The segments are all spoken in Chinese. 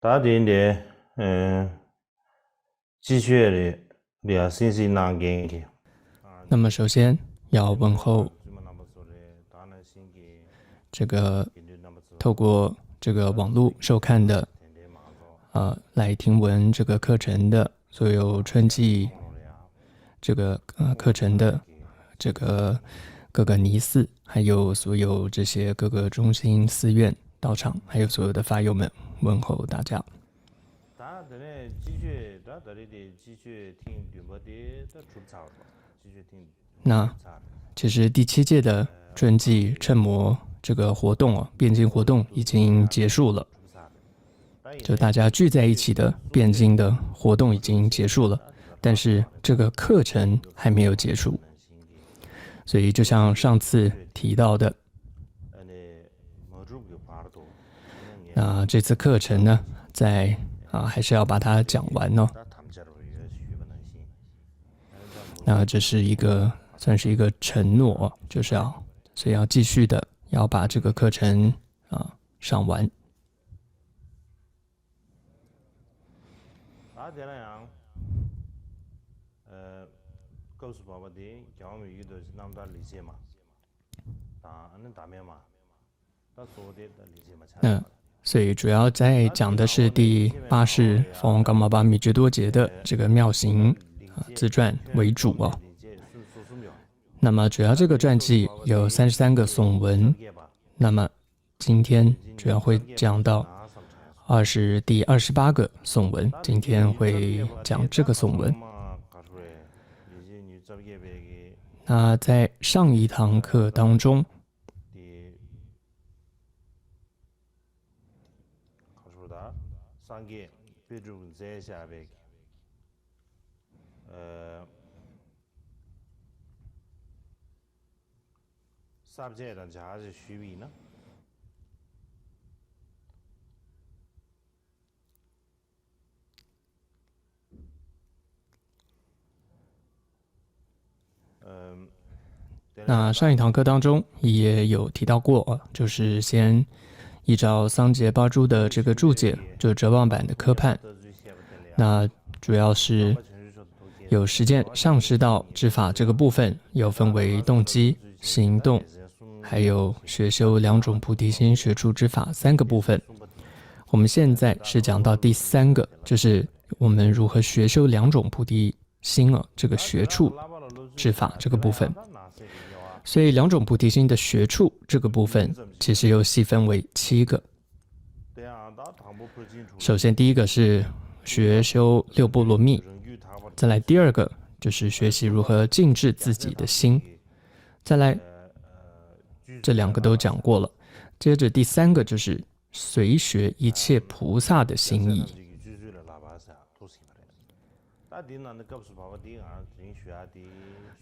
打点的，继续的信息难给。那么首先要问候这个透过这个网络收看的来听闻这个课程的所有春季这个课程的这个各个尼寺，还有所有这些各个中心寺院道场，还有所有的法友们，问候大家。那其实第7届的春季趁魔这个活动辩经活动已经结束了，就大家聚在一起的辩经的活动已经结束了，但是这个课程还没有结束。所以就像上次提到的，那这次课程呢，还是要把它讲完哦。那这是算是一个承诺，所以要继续的要把这个课程上完。所以主要在讲的是第8世法王噶玛巴米觉多杰的这个妙行自传为主哦。那么主要这个传记有33个颂文，那么今天主要会讲到第28个颂文，今天会讲这个颂文。那在上一堂课当中，那上一堂课当中也有提到过，就是先依照桑杰巴珠的这个注解，就哲蚌版的科判，那主要是有实践上师道之法这个部分，有分为动机、行动，还有学修2种菩提心学处之法3个部分。我们现在是讲到第3个，就是我们如何学修2种菩提心这个学处之法这个部分。所以2种菩提心的学处这个部分，其实又细分为7个。首先第一个是学修6波罗蜜，再来第2个就是学习如何静置自己的心，再来这2个都讲过了，接着第3个就是随学一切菩萨的心意。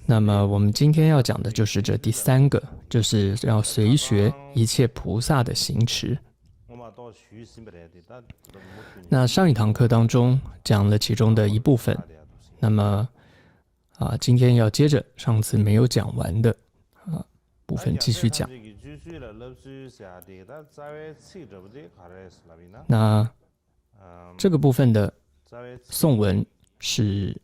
那么我们今天要讲的就是这第3个，就是要随学一切菩萨的行持。那上一堂课当中讲了其中的一部分，那么今天要接着上次没有讲完的部分继续讲。那这个部分的颂文是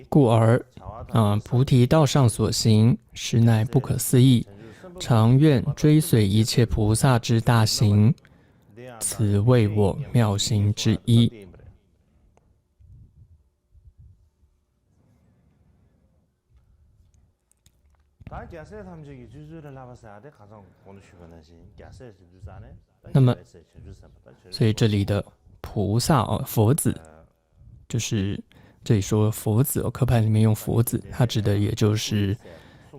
故而菩提道上所行，实乃不可思议，常愿追随一切菩萨之大行，此为我妙行之一。那么所以这里的菩萨佛子，就是这里说佛子课判里面用佛子，它指的也就是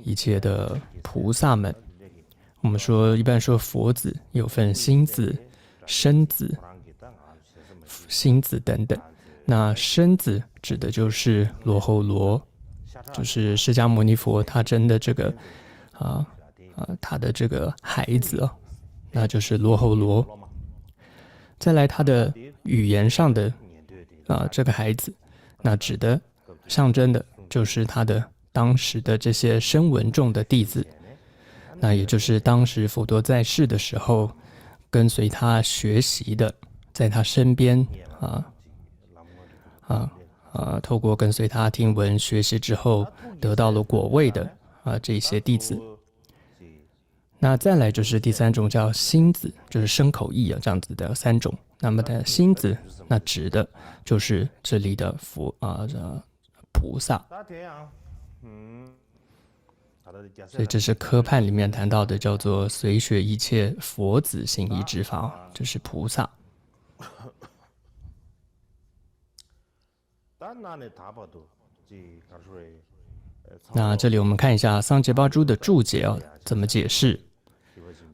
一切的菩萨们。我们一般说佛子有分心子、身子、心子等等，那身子指的就是罗睺罗，就是释迦牟尼佛他真的这个他的这个孩子哦，那就是罗睺罗。再来他的语言上的这个孩子，那指的象征的就是他的当时的这些声闻众的弟子，那也就是当时佛陀在世的时候跟随他学习的，在他身边透过跟随他听闻学习之后得到了果位的这些弟子。那再来就是第三种叫心子，就是身口意这样子的三种。那么的心子，那指的就是这里的菩萨。所以这是科判里面谈到的，叫做随学一切佛子行义之法，这是菩萨。那这里我们看一下桑杰巴珠的注解怎么解释。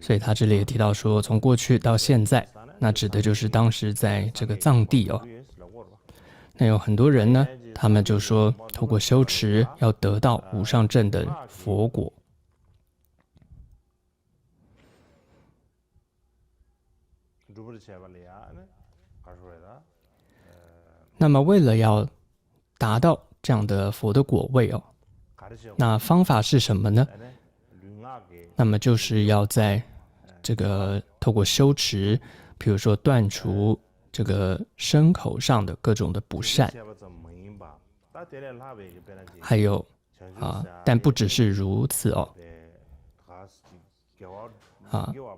所以他这里也提到说，从过去到现在，那指的就是当时在这个藏地那有很多人呢，他们就说透过修持要得到无上正的佛果。那么为了要达到这样的佛的果位那方法是什么呢？那么就是要在这个透过修持，比如说断除这个身口上的各种的不善，还有但不只是如此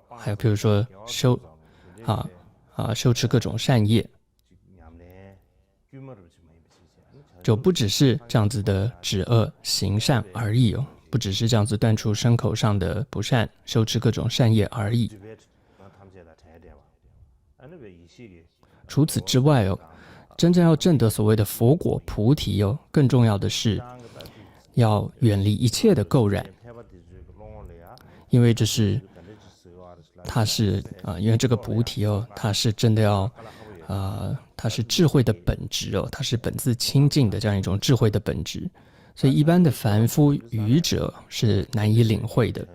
还有比如说修持各种善业，就不只是这样子的止恶行善而已不只是这样子断除身口上的不善，修持各种善业而已。除此之外真正要证得所谓的佛果菩提更重要的是要远离一切的垢染，因为它是因为这个菩提它是真的要它是智慧的本质它是本自清净的这样一种智慧的本质。所以一般的凡夫愚者是难以领会的。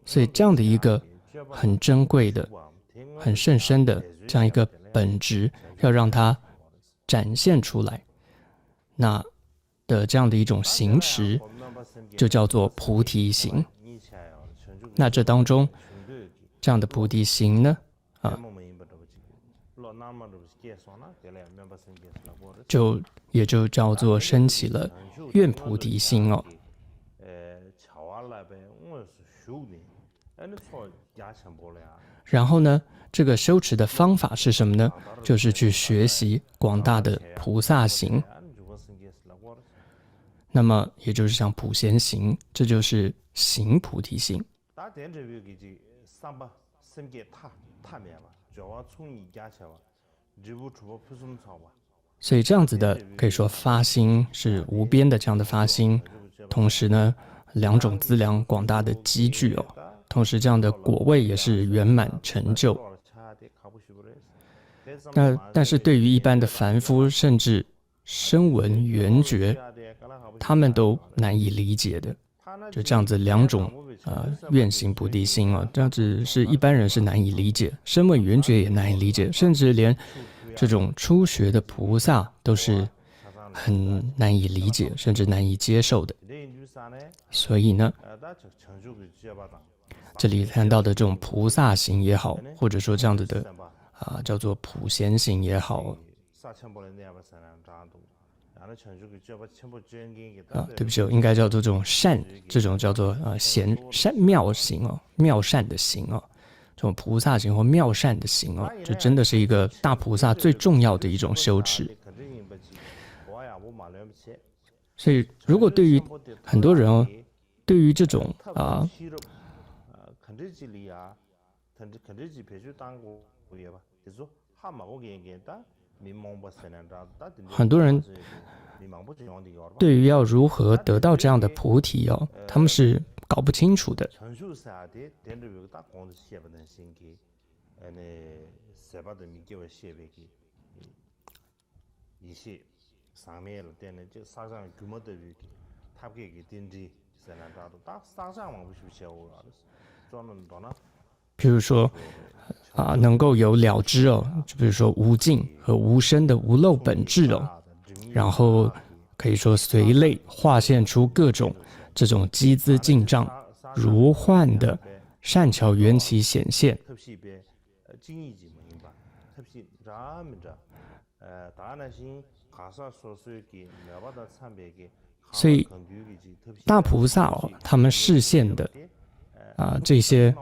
所以这样的一个很珍贵的、很甚深的这样一个本质，要让它展现出来，那的这样的一种行持，就叫做菩提行。那这当中这样的菩提行呢也就叫做升起了愿菩提心然后呢，这个修持的方法是什么呢？就是去学习广大的菩萨行，那么也就是像普贤行，这就是行菩提心。所以这样子的可以说发心是无边的这样的发心，同时呢两种资粮广大的积聚同时这样的果位也是圆满成就。但是对于一般的凡夫甚至声闻缘觉，他们都难以理解的，就这样子两种愿行菩提心这样子是一般人是难以理解，声闻缘觉也难以理解，甚至连这种初学的菩萨都是很难以理解，甚至难以接受的。所以呢，这里谈到的这种菩萨行也好，或者说这样子的叫做普贤行也好对不起，应该叫做这种善，这种叫做善妙行妙善的行这种菩萨行或妙善的行这真的是一个大菩萨最重要的一种修持。所以如果对于很多人对于这种很多人对于要如何得到这样的菩提他们是搞不清楚的。譬如说能够有了知哦，就比如说无尽和无生的无漏本质哦，然后可以说随类化现出各种这种机资进账如幻的善巧缘起显现。所以大菩萨哦，他们示现的这些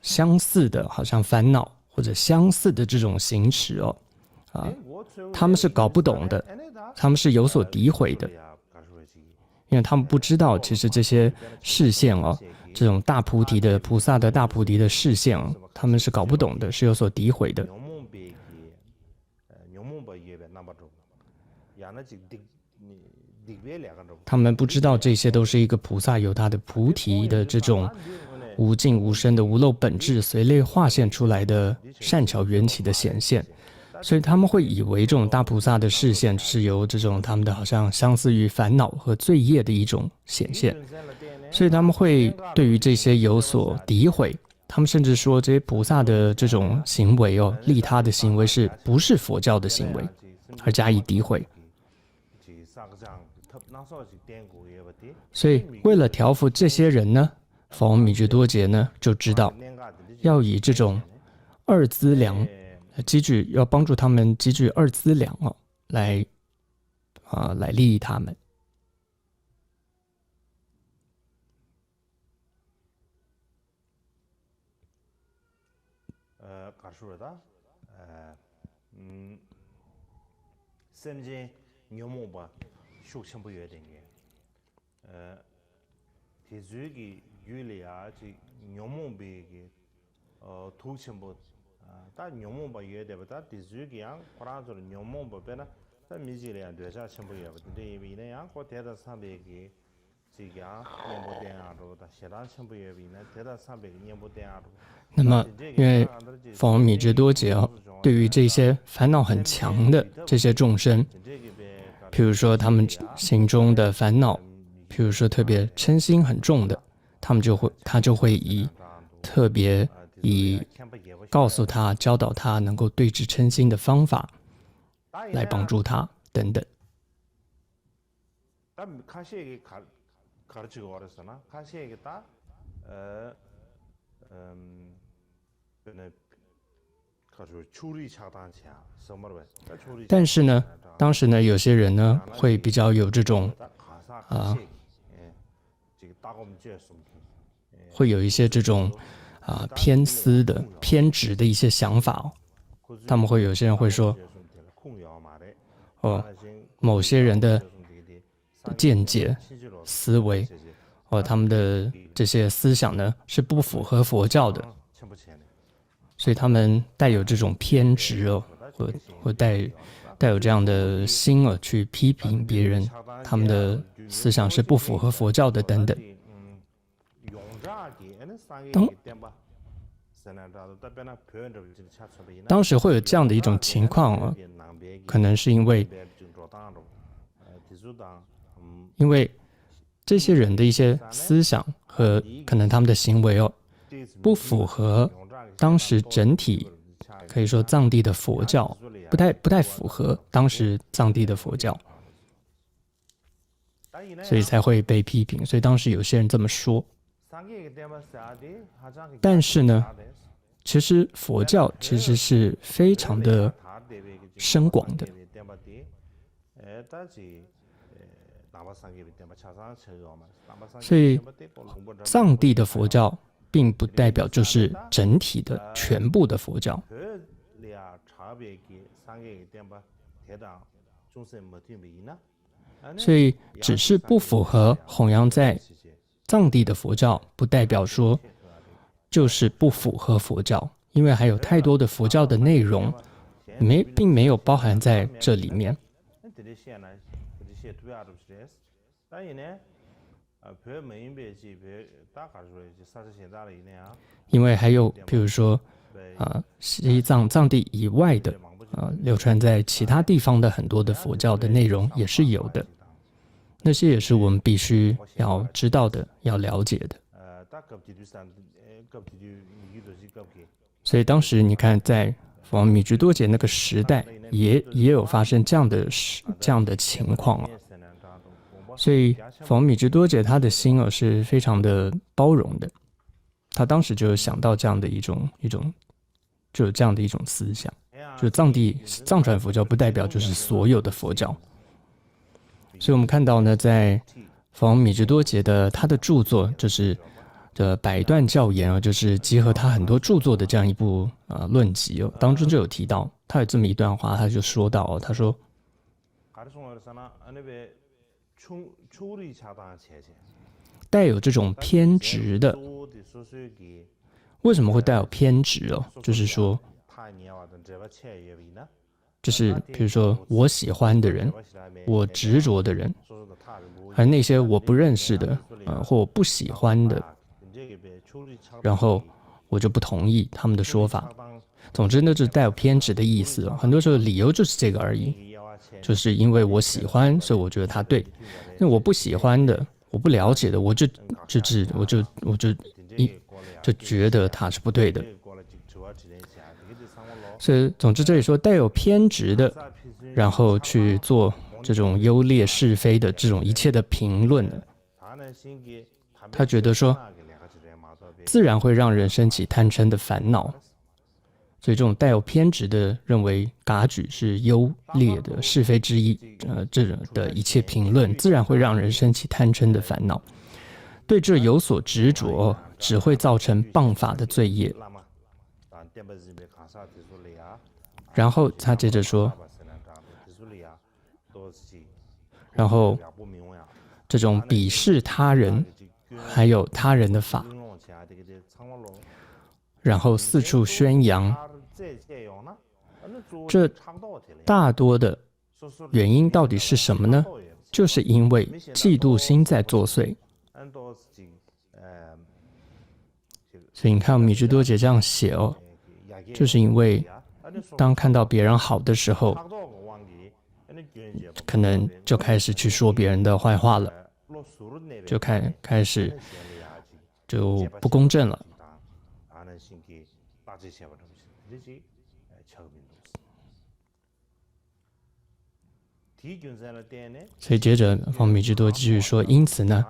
相似的，好像烦恼或者相似的这种行持哦，他们是搞不懂的，他们是有所诋毁的，因为他们不知道，其实这些示现哦，这种大菩提的菩萨的大菩提的示现哦，他们是搞不懂的，是有所诋毁的。他们不知道这些都是一个菩萨有他的菩提的这种无尽无生的无漏本质随类化现出来的善巧缘起的显现，所以他们会以为这种大菩萨的示现是由这种他们的好像相似于烦恼和罪业的一种显现，所以他们会对于这些有所诋毁，他们甚至说这些菩萨的这种行为哦，利他的行为是不是佛教的行为，而加以诋毁。所以为了调伏这些人呢，法王米觉多杰呢就知道要以这种二资粮积聚，要帮助他们积聚二资粮哦，来利益他们。那么因为法王米觉多杰哦，对于这些烦恼很强的这些众生，譬如说他们心中的烦恼，譬如说特别嗔心很重的，他就会特别以告诉他教导他能够对治嗔心的方法来帮助他等等。但是呢，当时呢，有些人呢会比较有这种会有一些这种偏私的偏执的一些想法哦。他们会有些人会说，某些人的见解、思维他们的这些思想呢是不符合佛教的，所以他们带有这种偏执哦，或带有这样的心去批评别人，他们的思想是不符合佛教的等等。当时会有这样的一种情况可能是因为这些人的一些思想和可能他们的行为不符合当时整体可以说藏地的佛教，不太符合当时藏地的佛教，所以才会被批评。所以当时有些人这么说。但是呢，其实佛教其实是非常的深广的，所以藏地的佛教并不代表就是整体的全部的佛教，所以只是不符合弘扬在藏地的佛教，不代表说就是不符合佛教，因为还有太多的佛教的内容并没有包含在这里面。因为还有比如说西藏藏地以外的流传在其他地方的很多的佛教的内容也是有的，那些也是我们必须要知道的，要了解的。所以当时你看，在佛王米居多杰那个时代也有发生这样的情况所以佛王米居多杰他的心是非常的包容的，他当时就想到这样的一种就有这样的一种思想，就藏传佛教不代表就是所有的佛教。所以我们看到呢，在佛王米居多杰的他的著作就是百段教言就是集合他很多著作的这样一部论集当中就有提到，他有这么一段话，他就说到他说带有这种偏执的，为什么会带有偏执就是说就是比如说我喜欢的人，我执着的人，而那些我不认识的或我不喜欢的，然后我就不同意他们的说法。总之呢，就是带有偏执的意思很多时候理由就是这个而已，就是因为我喜欢，所以我觉得他对。那我不喜欢的，我不了解的，我就觉得他是不对的。所以总之这里说带有偏执的，然后去做这种优劣是非的这种一切的评论，他觉得说自然会让人升起贪嗔的烦恼。所以这种带有偏执的认为噶举是优劣的是非之一这种的一切评论，自然会让人升起贪嗔的烦恼。对这有所执着，只会造成谤法的罪业。然后他接着说，然后这种鄙视他人还有他人的法，然后四处宣扬，这大多的原因到底是什么呢？就是因为嫉妒心在作祟。所以你看米居多杰这样写就是因为当看到别人好的时候，可能就开始去说别人的坏话了，就开始就不公正了。所以接着方米居多继续说，因此呢，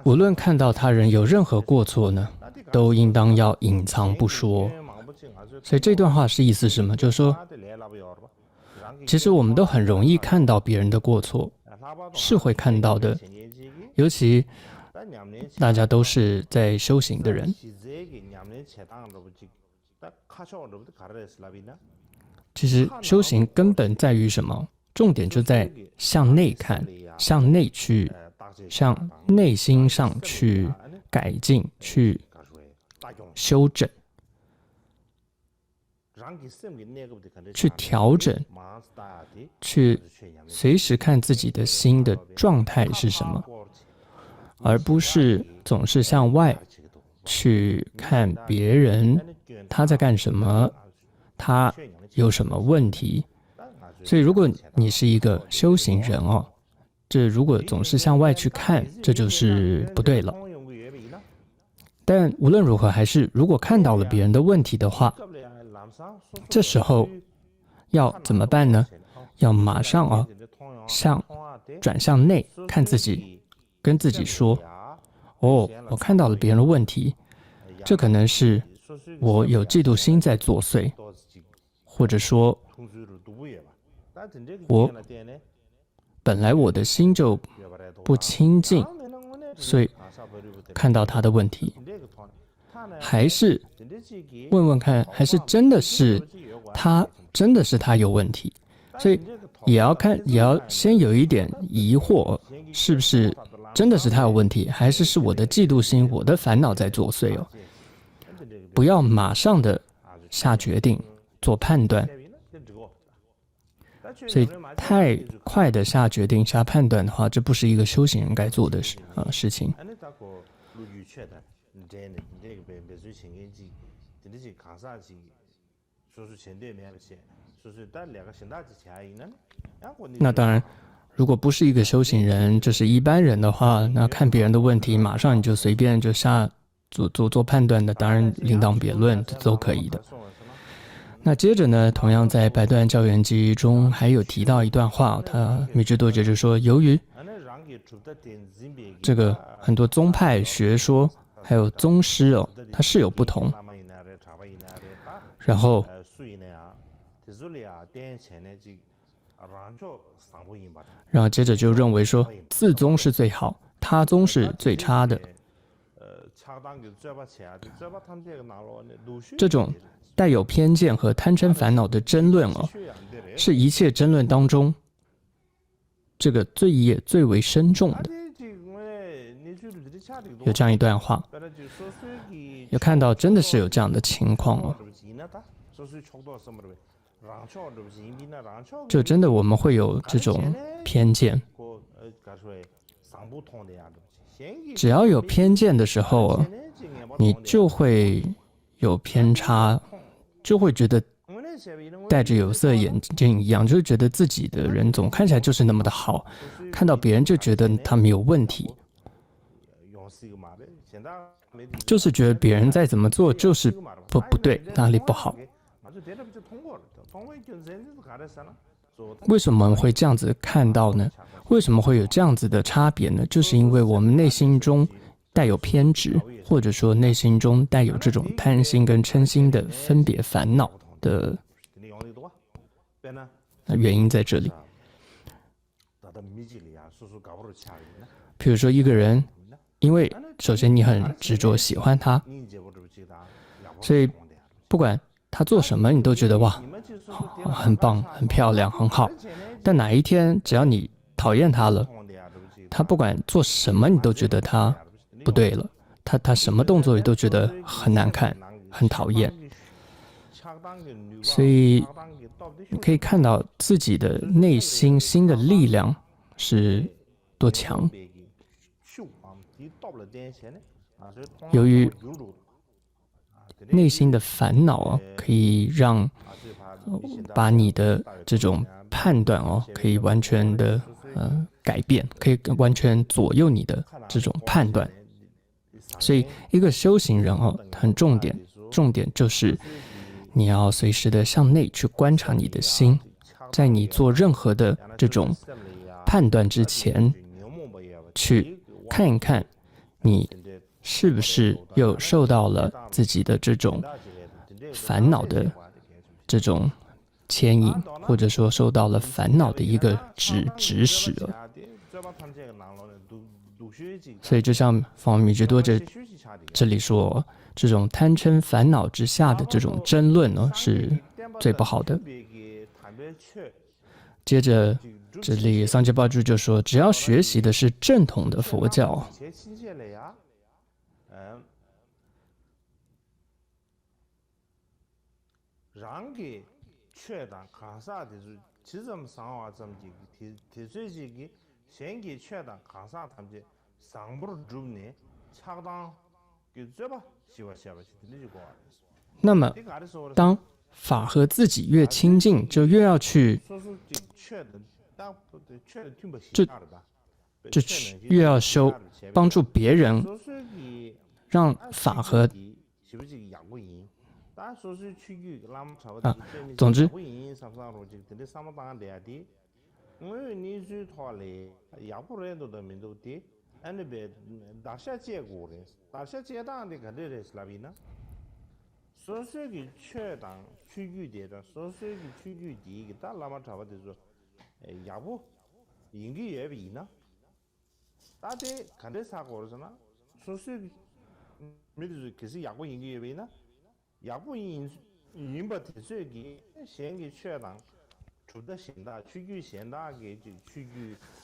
无论看到他人有任何过错呢，都应当要隐藏不说。所以这段话是意思是什么？就是说其实我们都很容易看到别人的过错，是会看到的，尤其大家都是在修行的人。其实修行根本在于什么？重点就在向内看，向内去，向内心上去改进，去修正，去调整，去随时看自己的心的状态是什么，而不是总是向外去看别人他在干什么，他有什么问题。所以如果你是一个修行人这如果总是向外去看，这就是不对了。但无论如何，还是如果看到了别人的问题的话，这时候要怎么办呢？要马上转向内看自己，跟自己说我看到了别人的问题，这可能是我有嫉妒心在作祟，或者说我本来我的心就不清净，所以看到他的问题，还是问问看，还是真的是他有问题，所以也要先有一点疑惑，是不是真的是他有问题，还是我的嫉妒心，我的烦恼在作祟不要马上的下决定做判断。所以太快的下决定、下判断的话，这不是一个修行人该做的事情。那当然，如果不是一个修行人，就是一般人的话，那看别人的问题，马上你就随便就做判断的，当然另当别论，这都可以的。那接着呢，同样在白段教元记中还有提到一段话，他米智多杰就说，由于这个很多宗派学说还有宗师它是有不同，然后接着就认为说自宗是最好，他宗是最差的。这种带有偏见和贪嗔烦恼的争论是一切争论当中这个罪业最为深重的。有这样一段话，有看到真的是有这样的情况就真的我们会有这种偏见。只要有偏见的时候你就会有偏差，就会觉得戴着有色眼镜一样，就是觉得自己的人总看起来就是那么的好，看到别人就觉得他没有问题，就是觉得别人再怎么做就是不对，哪里不好。为什么会这样子看到呢？为什么会有这样子的差别呢？就是因为我们内心中带有偏执，或者说内心中带有这种贪心跟嗔心的分别烦恼的原因在这里。比如说一个人，因为首先你很执着喜欢他，所以不管他做什么你都觉得哇很棒很漂亮很好，但哪一天只要你讨厌他了，他不管做什么你都觉得他不对了，他什么动作你都觉得很难看很讨厌。所以你可以看到自己的内心心的力量是多强。由于内心的烦恼可以让把你的这种判断可以完全的改变，可以完全左右你的这种判断。所以一个修行人很重点就是你要随时的向内去观察你的心，在你做任何的这种判断之前，去看一看你是不是又受到了自己的这种烦恼的这种牵引，或者说受到了烦恼的一个指使了。所以就像方米智多这里说，这种贪嗔烦恼之下的这种争论是最不好的。接着这里桑杰巴珠就说，只要学习的是正统的佛教，那么当法和自己越亲近，就越要去越要修，帮助别人，让法和总之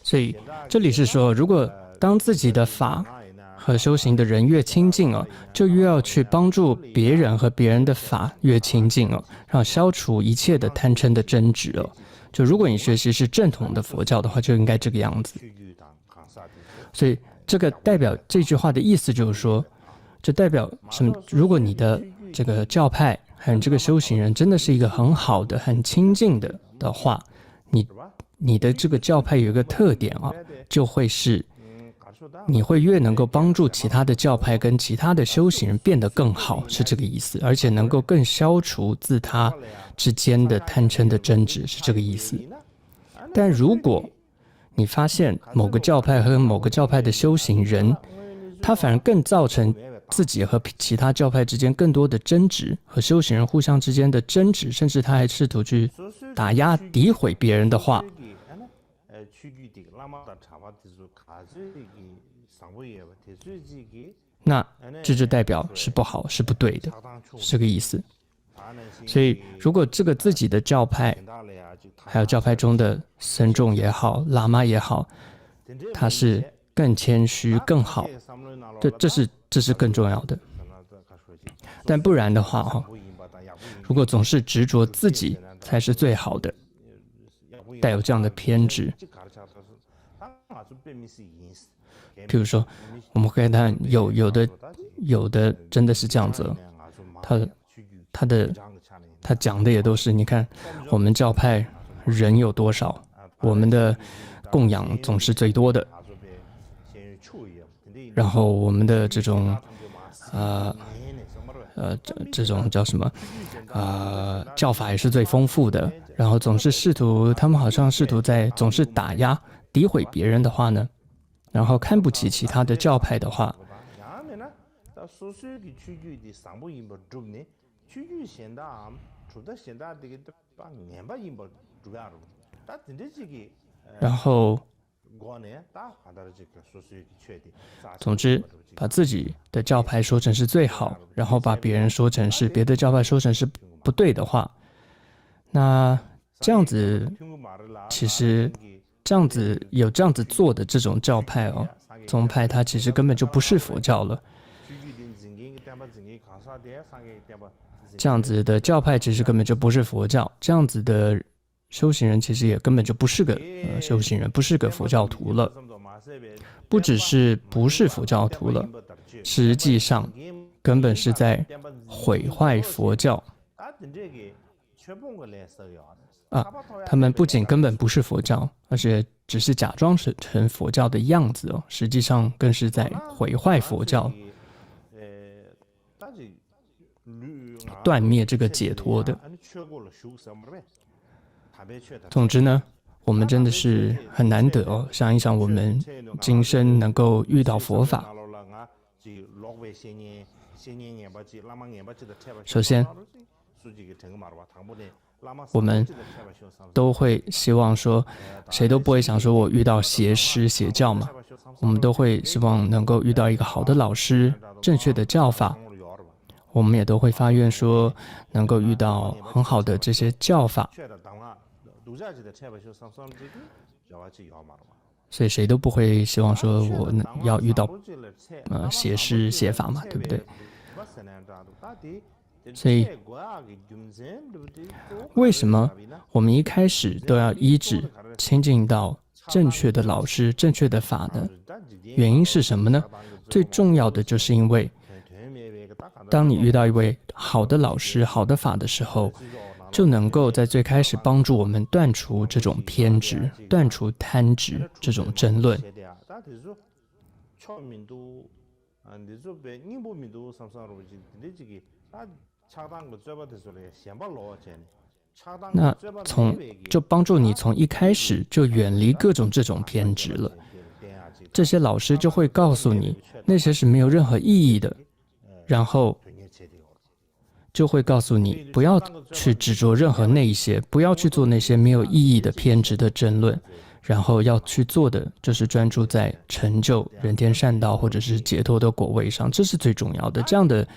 所以这里是说，如果当自己的法和修行的人越亲近就越要去帮助别人和别人的法越亲近让消除一切的贪嗔的争执就如果你学习是正统的佛教的话，就应该这个样子。所以这个代表这句话的意思就是说，这代表什么？如果你的这个教派还有这个修行人真的是一个很好的、很亲近的话，你的这个教派有一个特点啊，就会是你会越能够帮助其他的教派跟其他的修行人变得更好，是这个意思，而且能够更消除自他之间的贪嗔的争执，是这个意思。但如果你发现某个教派和某个教派的修行人，他反而更造成自己和其他教派之间更多的争执，和修行人互相之间的争执，甚至他还试图去打压、诋毁别人的话，那这就代表是不好，是不对的，是这个意思。所以，如果这个自己的教派，还有教派中的僧众也好、喇嘛也好，他是更谦虚、更好，这是更重要的。但不然的话，如果总是执着自己才是最好的，带有这样的偏执，譬如说，我们可以看有的真的是这样子，他讲的也都是，你看我们教派人有多少，我们的供养总是最多的，然后我们的这种这种叫什么教法也是最丰富的，然后总是他们好像试图在总是打压、诋毁别人的话呢，然后看不起其他的教派的话，然后总之把自己的教派说成是最好，然后把别人说成是别的教派说成是不对的话，那这样子其实这样子有这样子做的这种教派宗派，它其实根本就不是佛教了。这样子的教派其实根本就不是佛教，这样子的修行人其实也根本就不是个修行人，不是个佛教徒了。不只是不是佛教徒了，实际上根本是在毁坏佛教。他们不仅根本不是佛教，而且只是假装成佛教的样子实际上更是在毁坏佛教，断灭这个解脱的。总之呢，我们真的是很难得想一想，我们今生能够遇到佛法，首先我们都会希望说，谁都不会想说我遇到邪师邪教嘛，我们都会希望能够遇到一个好的老师，正确的教法。我们也都会发愿说，能够遇到很好的这些教法。所以谁都不会希望说我要遇到邪师邪法嘛，对不对？所以为什么我们一开始都要依止亲近到正确的老师、正确的法呢？原因是什么呢？最重要的就是因为当你遇到一位好的老师、好的法的时候，就能够在最开始帮助我们断除这种偏执、断除贪执这种争论。那就帮助你从一开始就远离各种这种偏执了。这些老师就会告诉你，那些是没有任何意义的，然后就会告诉你不要去执着任何那一些，不要去做那些没有意义的偏执的争论，然后要去做的就是专注在成就人天善道或者是解脱的果位上，这是最重要的。这样的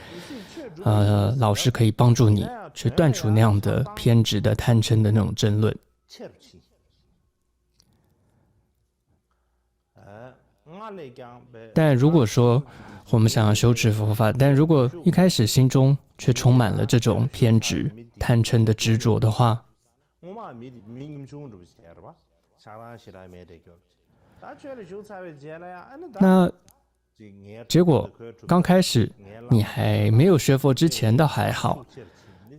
老师可以帮助你去断除那样的偏执的贪嗔的那种争论。但如果说我们想要修持佛法，但如果一开始心中却充满了这种偏执、贪嗔的执着的话，那结果刚开始你还没有学佛之前倒还好，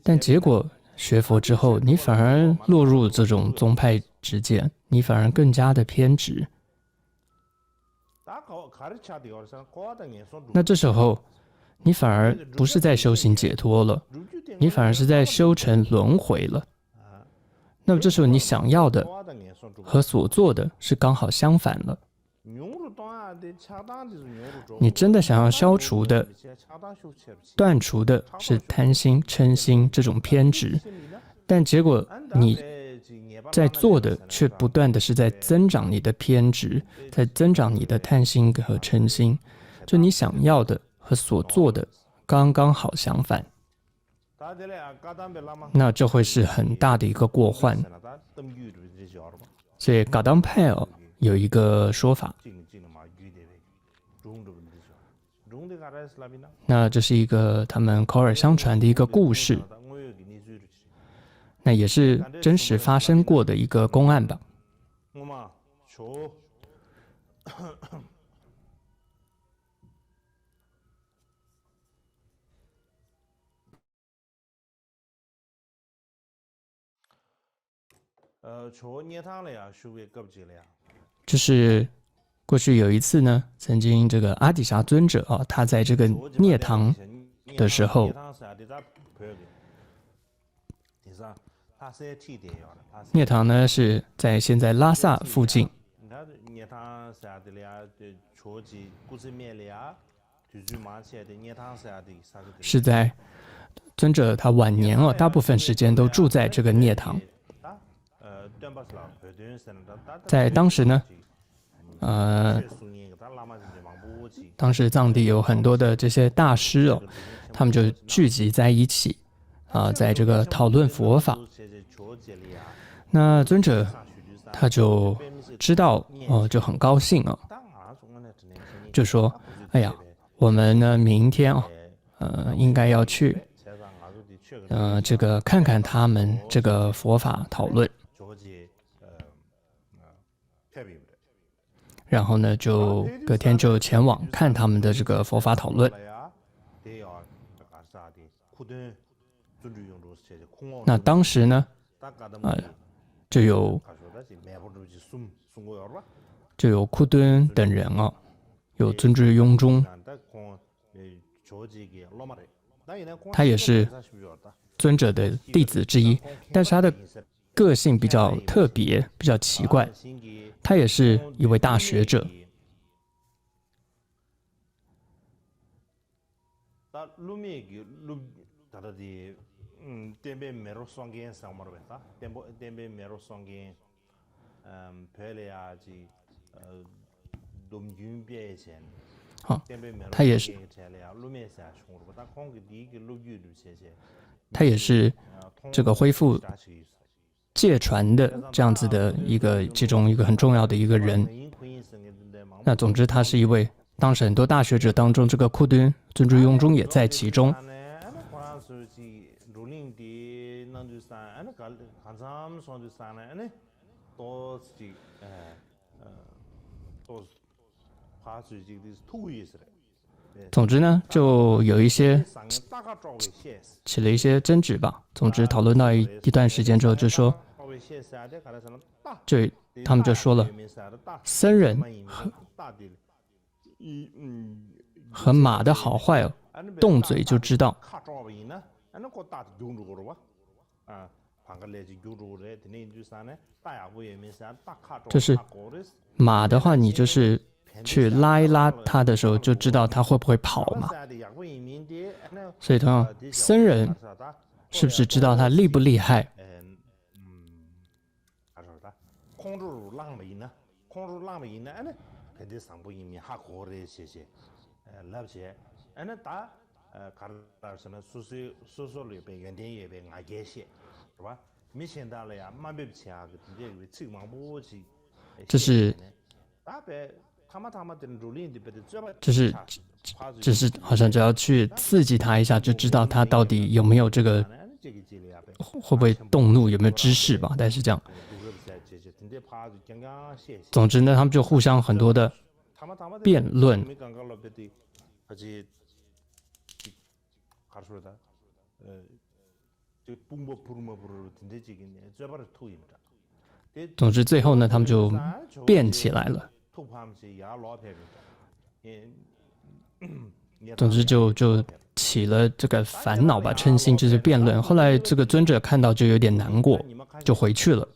但结果学佛之后，你反而落入这种宗派之见，你反而更加的偏执。那这时候你反而不是在修行解脱了，你反而是在修成轮回了。那么这时候你想要的和所做的是刚好相反了。你真的想要消除的、断除的是贪心、嗔心这种偏执，但结果你在做的却不断的是在增长你的偏执，在增长你的贪心和嗔心，就你想要的和所做的刚刚好相反，那这会是很大的一个过患。所以噶当派有一个说法，那这是一个他们口耳相传的一个故事，那也是真实发生过的一个公案吧。就是过去有一次呢，曾经这个阿底峡尊者他在这个涅堂的时候，涅堂呢是在现在拉萨附近，是在尊者他晚年大部分时间都住在这个涅堂。在当时呢，当时藏地有很多的这些大师他们就聚集在一起在这个讨论佛法。那尊者他就知道就很高兴就说：“哎呀，我们呢明天应该要去这个看看他们这个佛法讨论。”然后呢，就隔天就前往看他们的这个佛法讨论。那当时呢，就有库敦等人有尊智雍中，他也是尊者的弟子之一，但是他的个性比较特别，比较奇怪。他也是一位大学者。他也是这个恢复戒传的这样子的其中一个很重要的一个人。那总之他是一位当时很多大学者当中，这个库敦尊智雍中也在其中。总之呢，就有一些起了一些争执吧。总之讨论到一段时间之后，就说，他们就说了，僧人和马的好坏动嘴就知道。就是马的话，你就是去拉一拉它的时候，就知道它会不会跑嘛。所以同样，僧人是不是知道他厉不厉害？就是好像只要去刺激他一下，就知道他到底有没有这个会不会动怒，有没有知识吧？但是这样，总之呢，他们就互相很多的辩论。总之，最后呢，他们就辩起来了。总之就起了这个烦恼吧，嗔心就是辩论。后来这个尊者看到就有点难过，就回去了。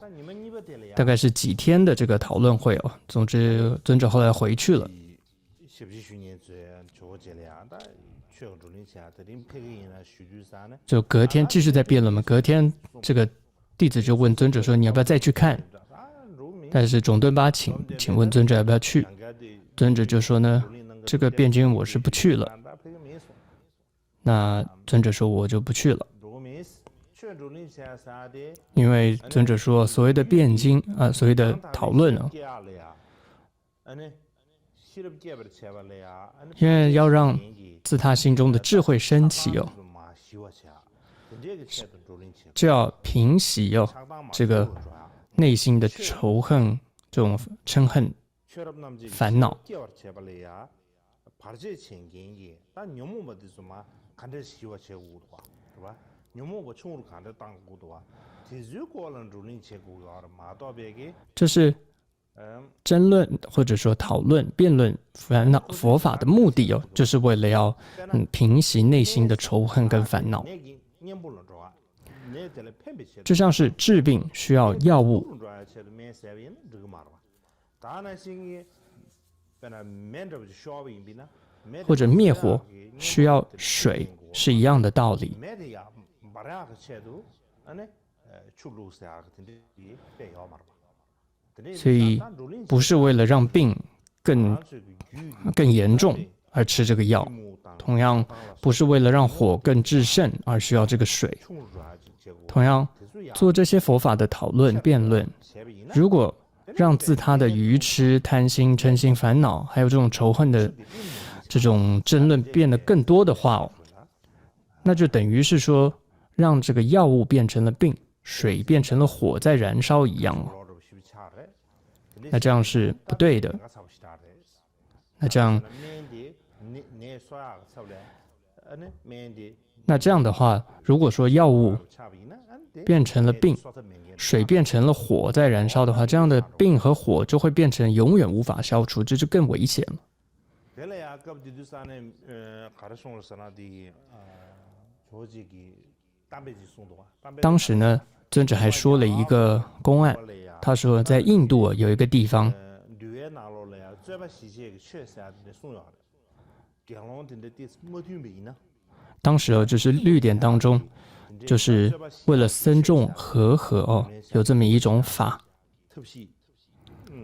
大概是几天的这个讨论会哦。总之，尊者后来回去了。就隔天继续在辩论嘛。隔天这个弟子就问尊者说：“你要不要再去看？”但是种敦巴请问尊者要不要去？尊者就说呢：“这个辩经我是不去了。”那尊者说：“我就不去了。”因为尊者说，所谓的辩经所谓的讨论啊，因为要让自他心中的智慧升起哦，就要平息哦这个内心的仇恨、这种嗔恨、烦恼。这是争论或者说讨论、辩论烦恼佛法的目的哦，就是为了要平息内心的仇恨跟烦恼。就像是治病需要药物，或者灭火需要水，是一样的道理。所以不是为了让病更严重而吃这个药，同样不是为了让火更炽盛而需要这个水。同样做这些佛法的讨论辩论，如果让自他的愚痴、贪心、嗔心、烦恼，还有这种仇恨的这种争论变得更多的话那就等于是说让这个药物变成了病，水变成了火在燃烧一样那这样是不对的。那这样的话，如果说药物变成了病，水变成了火在燃烧的话，这样的病和火就会变成永远无法消除，这就更危险了。当时呢，尊者还说了一个公案，他说在印度有一个地方，当时就是律典当中，就是为了僧众和合有这么一种法，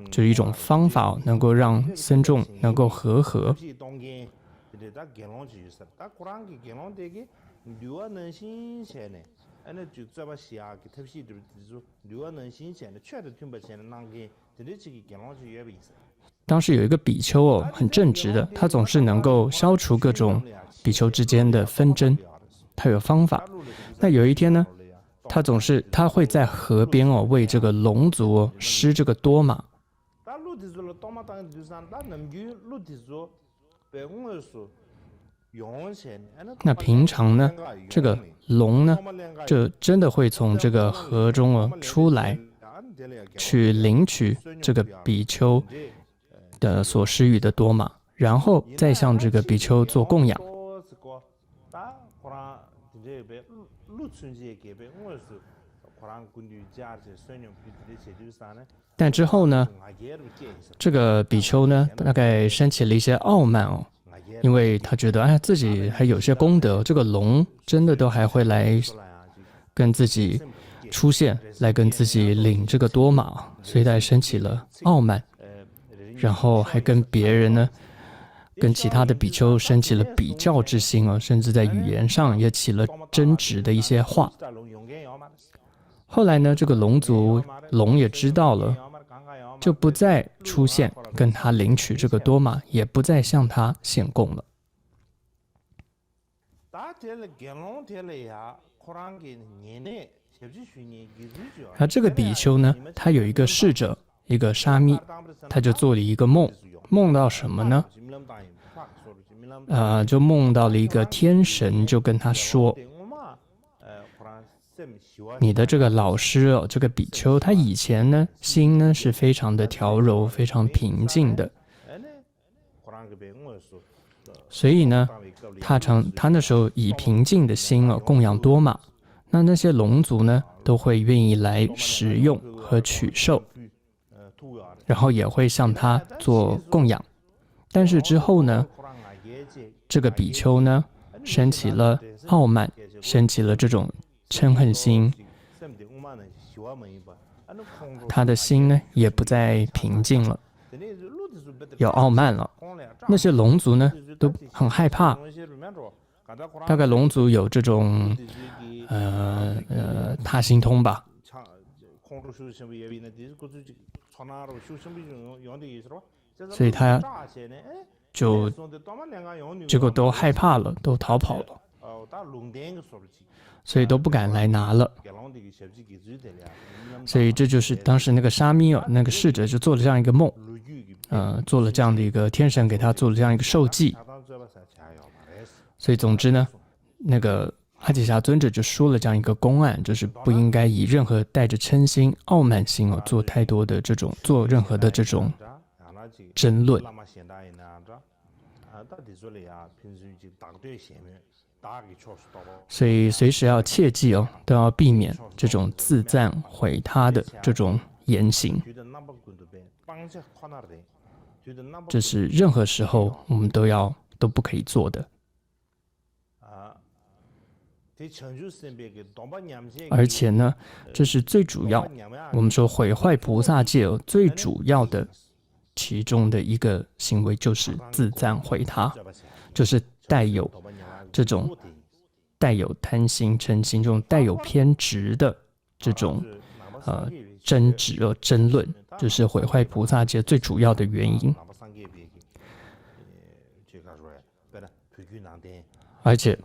就是一种方法能够让僧众能够和合。当时有一个比丘很正直的，他总是能够消除各种比丘之间的纷争，他有方法。那有一天呢，他会在河边为这个龙族施这个多玛。那平常呢，这个龙呢，就真的会从这个河中出来，去领取这个比丘的所施予的多玛，然后再向这个比丘做供养。但之后呢，这个比丘呢，大概升起了一些傲慢因为他觉得自己还有些功德，这个龙真的都还会来跟自己出现，来跟自己领这个多玛，所以他升起了傲慢，然后还跟别人呢，跟其他的比丘升起了比较之心甚至在语言上也起了争执的一些话。后来呢，这个龙也知道了，就不再出现跟他领取这个多玛，也不再向他献供了。而这个比丘呢，他有一个侍者，一个沙弥，他就做了一个梦，梦到什么呢？就梦到了一个天神，就跟他说，你的这个老师哦，这个比丘，他以前呢心呢是非常的调柔，非常平静的，所以呢，他那时候以平静的心哦供养多玛，那些龙族呢都会愿意来食用和取受，然后也会向他做供养。但是之后呢，这个比丘呢升起了傲慢，升起了这种嗔恨心，他的心呢也不再平静了，有傲慢了。那些龙族呢都很害怕，大概龙族有这种他心通吧，所以他就结果都害怕了，都逃跑了，所以都不敢来拿了。所以这就是当时那个沙弥那个侍者就做了这样一个梦，做了这样的一个天神给他做了这样一个受记。所以总之呢，那个阿底峡尊者就说了这样一个公案，就是不应该以任何带着嗔心、傲慢心做太多的这种做任何的这种争论。所以随时要切记都要避免这种自赞毁他的这种言行。这是任何时候我们都不可以做的。而且呢，这是最主要，我们说毁坏菩萨戒最主要的其中的一个行为就是自赞毁他，就是带有这种带有贪心、嗔心，这种带有偏执的这种争执争论，就是毁坏菩萨戒最主要的原因。而且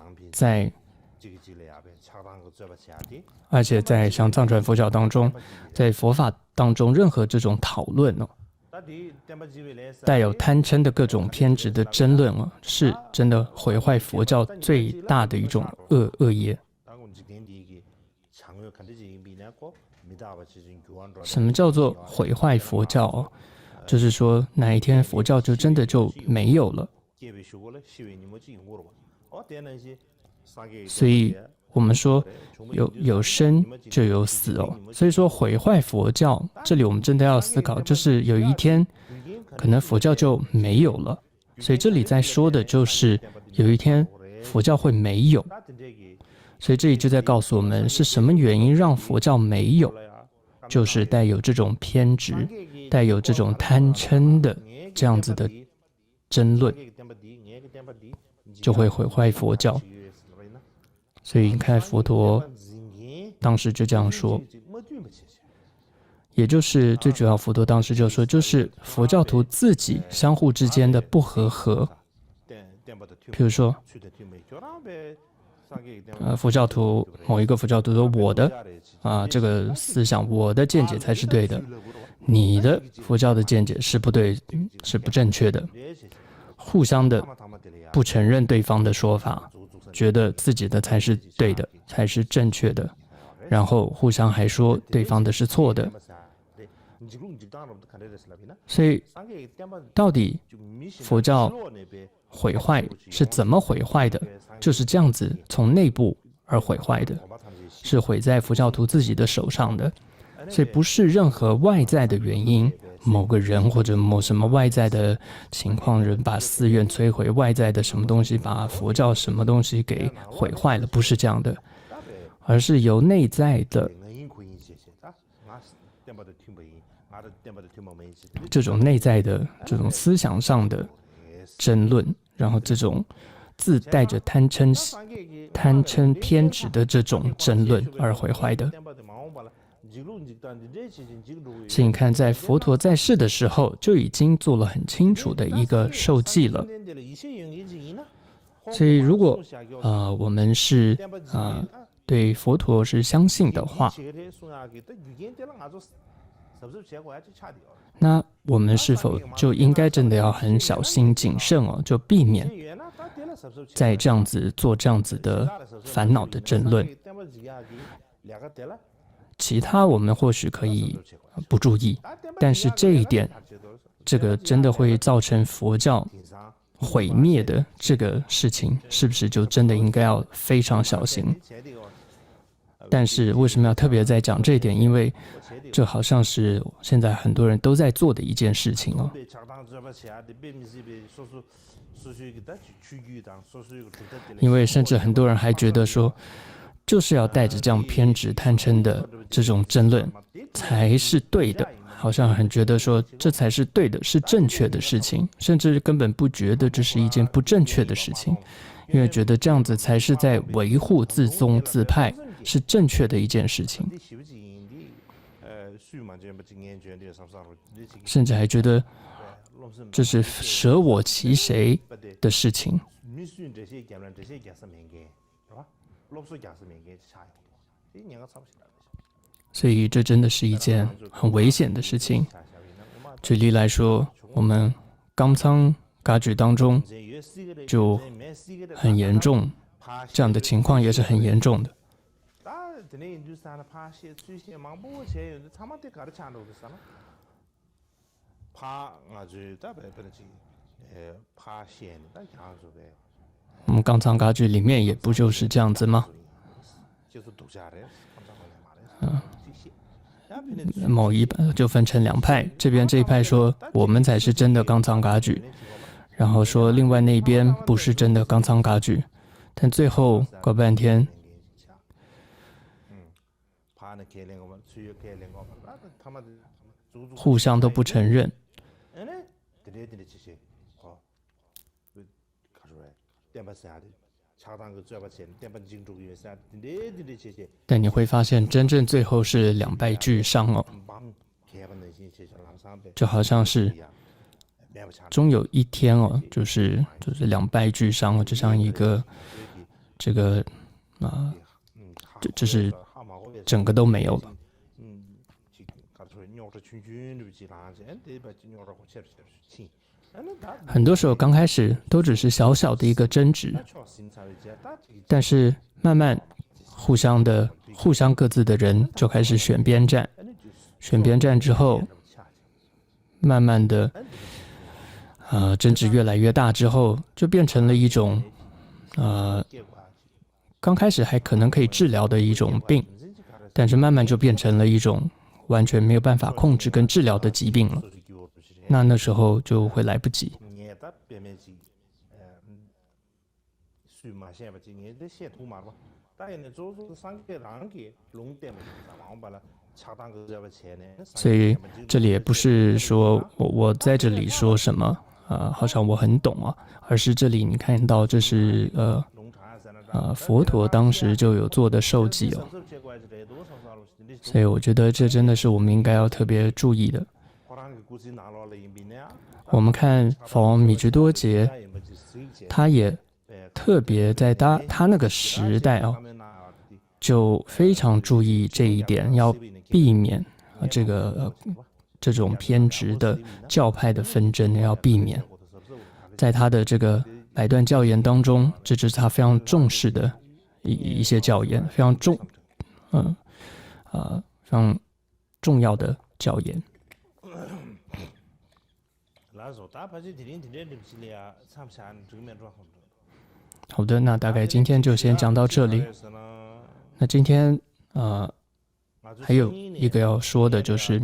在像藏传佛教当中，在佛法当中，任何这种讨论带有贪嗔的各种偏执的争论是真的毁坏佛教最大的一种恶业。什么叫做毁坏佛教就是说哪一天佛教就真的就没有了。所以我们说有生就有死所以说毁坏佛教，这里我们真的要思考，就是有一天可能佛教就没有了。所以这里在说的就是有一天佛教会没有，所以这里就在告诉我们是什么原因让佛教没有，就是带有这种偏执，带有这种贪嗔的这样子的争论，就会毁坏佛教。所以你看佛陀当时就这样说，也就是最主要佛陀当时就说，就是佛教徒自己相互之间的不和合。譬如说佛教徒某一个佛教徒说我的这个思想我的见解才是对的，你的佛教的见解是不对，是不正确的，互相的不承认对方的说法，觉得自己的才是对的，才是正确的，然后互相还说对方的是错的。所以到底佛教毁坏是怎么毁坏的？就是这样子从内部而毁坏的，是毁在佛教徒自己的手上的。所以不是任何外在的原因，某个人或者某什么外在的情况，人把寺院摧毁，外在的什么东西把佛教什么东西给毁坏了，不是这样的，而是由内在的这种内在的这种思想上的争论，然后这种自带着贪嗔偏执的这种争论而毁坏的。所以你看，在佛陀在世的时候就已经做了很清楚的一个受记了。所以如果我们是对佛陀是相信的话，那我们是否就应该真的要很小心谨慎哦，就避免在这样子做这样子的烦恼的争论？其他我们或许可以不注意，但是这一点，这个真的会造成佛教毁灭的这个事情，是不是就真的应该要非常小心？但是为什么要特别在讲这一点？因为这好像是现在很多人都在做的一件事情哦。因为甚至很多人还觉得说，就是要带着这样偏执贪嗔的这种争论才是对的，好像很觉得说这才是对的，是正确的事情，甚至根本不觉得这是一件不正确的事情，因为觉得这样子才是在维护自宗自派，是正确的一件事情，甚至还觉得这是舍我其谁的事情。所以这真的是一件很危险的事情。举例来说，我们冈仓噶举当中就很严重，这样的情况也是很严重的。我们冈仓噶举里面也不就是这样子吗？某一就分成两派，这边这一派说我们才是真的冈仓噶举，然后说另外那边不是真的冈仓噶举，但最后搞半天，互相都不承认。但你会发现，真正最后是两败俱伤哦，就好像是终有一天哦，就是两败俱伤哦，就像一个这个就是整个都没有了。很多时候刚开始都只是小小的一个争执，但是慢慢互相各自的人就开始选边站，选边站之后，慢慢的争执越来越大之后，就变成了一种刚开始还可能可以治疗的一种病，但是慢慢就变成了一种完全没有办法控制跟治疗的疾病了。那时候就会来不及。所以这里也不是说我在这里说什么好像我很懂啊，而是这里你看到这是佛陀当时就有做的授记哦，所以我觉得这真的是我们应该要特别注意的。我们看法王米居多杰，他也特别在他那个时代哦，就非常注意这一点，要避免这种偏执的教派的纷争，要避免。在他的这个百段教言当中，这是他非常重视的一些教言，非常非常重要的教言。好的，那大概今天就先讲到这里。那今天还有一个要说的就是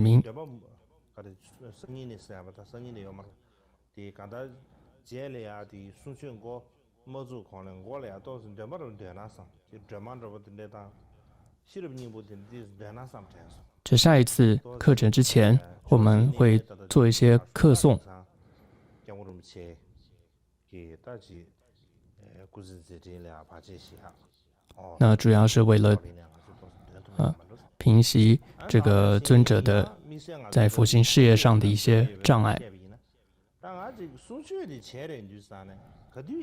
这下一次课程之前，我们会做一些课诵。那主要是为了平息这个尊者的在佛心事业上的一些障碍。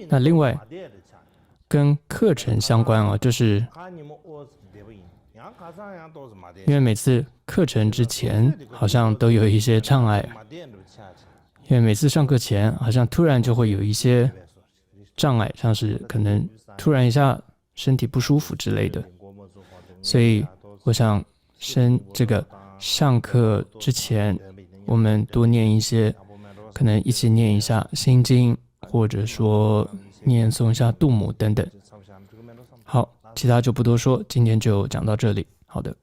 那另外跟课程相关啊，就是因为每次课程之前好像都有一些障碍，因为每次上课前好像突然就会有一些障碍，像是可能突然一下身体不舒服之类的，所以我想这个上课之前，我们多念一些，可能一起念一下心经，或者说念诵一下度母等等。好，其他就不多说，今天就讲到这里。好的。